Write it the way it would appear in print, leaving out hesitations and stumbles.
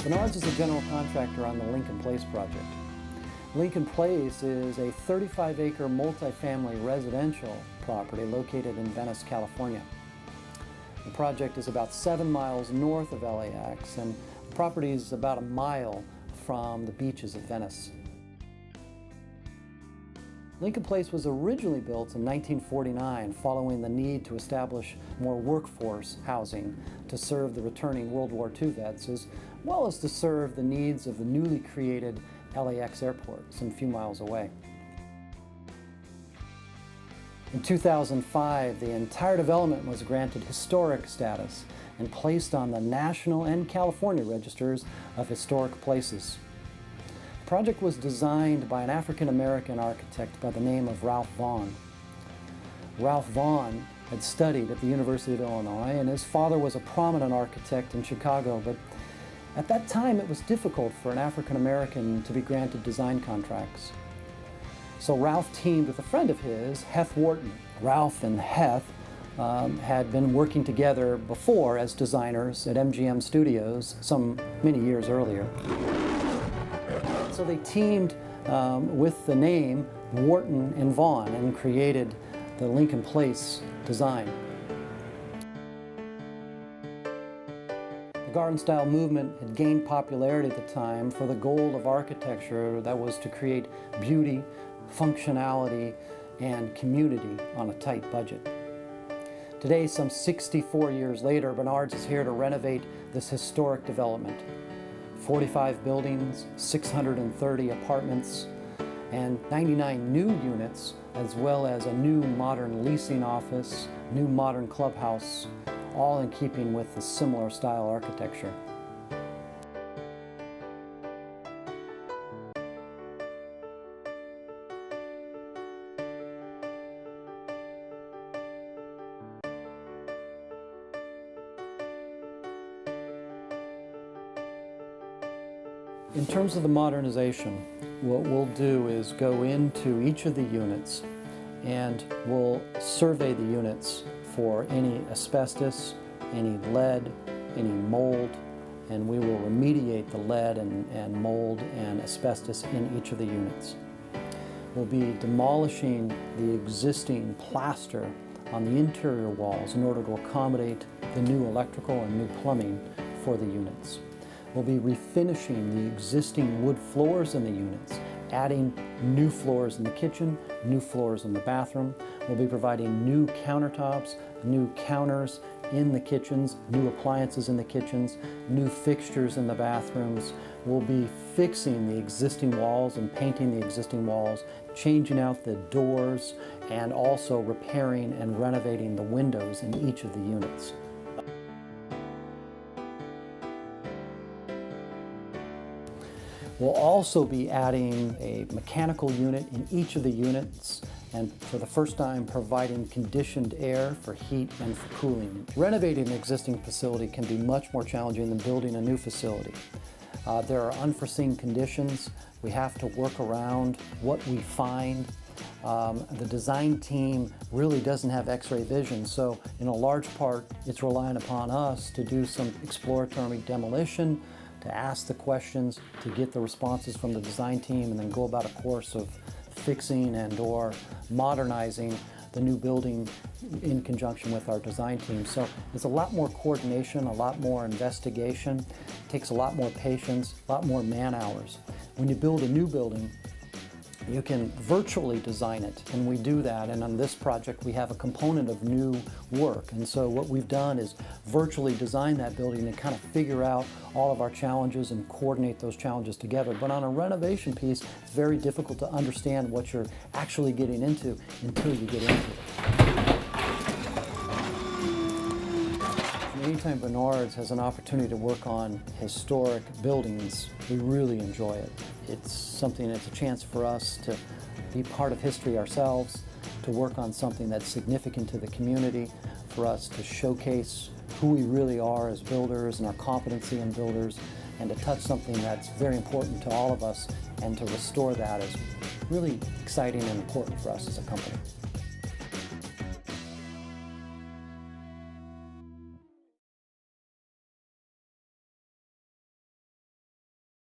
Bernard's is a general contractor on the Lincoln Place project. Lincoln Place is a 35-acre multifamily residential property located in Venice, California. The project is about 7 miles north of LAX, and the property is about a mile from the beaches of Venice. Lincoln Place was originally built in 1949 following the need to establish more workforce housing to serve the returning World War II vets, as well as to serve the needs of the newly created LAX airport some few miles away. In 2005, the entire development was granted historic status and placed on the National and California registers of historic places. The project was designed by an African-American architect by the name of Ralph Vaughn. Ralph Vaughn had studied at the University of Illinois, and his father was a prominent architect in Chicago, but at that time it was difficult for an African-American to be granted design contracts. So Ralph teamed with a friend of his, Heth Wharton. Ralph and Heth had been working together before as designers at MGM Studios some many years earlier. So they teamed with the name Wharton and Vaughn and created the Lincoln Place design. The garden-style movement had gained popularity at the time for the goal of architecture that was to create beauty, functionality, and community on a tight budget. Today, some 64 years later, Bernard's is here to renovate this historic development. 45 buildings, 630 apartments, and 99 new units, as well as a new modern leasing office, new modern clubhouse, all in keeping with the similar style architecture. In terms of the modernization, what we'll do is go into each of the units and we'll survey the units for any asbestos, any lead, any mold, and we will remediate the lead and mold and asbestos in each of the units. We'll be demolishing the existing plaster on the interior walls in order to accommodate the new electrical and new plumbing for the units. We'll be refinishing the existing wood floors in the units, adding new floors in the kitchen, new floors in the bathroom. We'll be providing new countertops, new counters in the kitchens, new appliances in the kitchens, new fixtures in the bathrooms. We'll be fixing the existing walls and painting the existing walls, changing out the doors, and also repairing and renovating the windows in each of the units. We'll also be adding a mechanical unit in each of the units, and for the first time providing conditioned air for heat and for cooling. Renovating an existing facility can be much more challenging than building a new facility. There are unforeseen conditions. We have to work around what we find. The design team really doesn't have X-ray vision, so in a large part it's relying upon us to do some exploratory demolition, to ask the questions, to get the responses from the design team, and then go about a course of fixing and or modernizing the new building in conjunction with our design team. So it's a lot more coordination, a lot more investigation, it takes a lot more patience, a lot more man hours. When you build a new building, you can virtually design it, and we do that, and on this project we have a component of new work, and so what we've done is virtually design that building and kind of figure out all of our challenges and coordinate those challenges together. But on a renovation piece, it's very difficult to understand what you're actually getting into until you get into it. Anytime Bernard's has an opportunity to work on historic buildings, we really enjoy it. It's something, it's a chance for us to be part of history ourselves, to work on something that's significant to the community, for us to showcase who we really are as builders and our competency in builders, and to touch something that's very important to all of us, and to restore that is really exciting and important for us as a company.